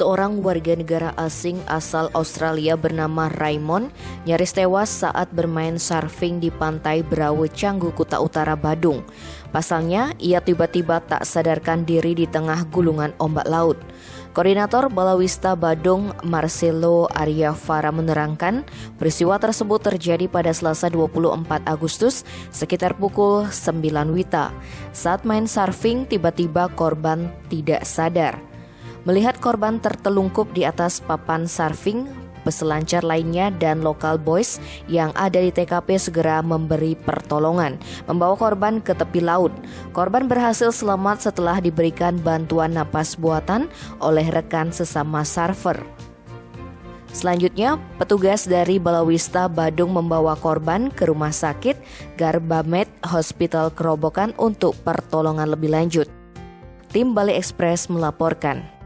Seorang warga negara asing asal Australia bernama Raymond nyaris tewas saat bermain surfing di pantai Brawe Canggu, Kuta Utara, Badung. Pasalnya, ia tiba-tiba tak sadarkan diri di tengah gulungan ombak laut. Koordinator Balawista Badung, Marcelo Ariafara, menerangkan peristiwa tersebut terjadi pada Selasa 24 Agustus sekitar pukul 9 WITA. Saat main surfing, tiba-tiba korban tidak sadar. Melihat korban tertelungkup di atas papan surfing, peselancar lainnya dan lokal boys yang ada di TKP segera memberi pertolongan, membawa korban ke tepi laut. Korban berhasil selamat setelah diberikan bantuan napas buatan oleh rekan sesama surfer. Selanjutnya, petugas dari Balawista Badung membawa korban ke rumah sakit Garbamed Hospital Kerobokan untuk pertolongan lebih lanjut. Tim Bali Express melaporkan.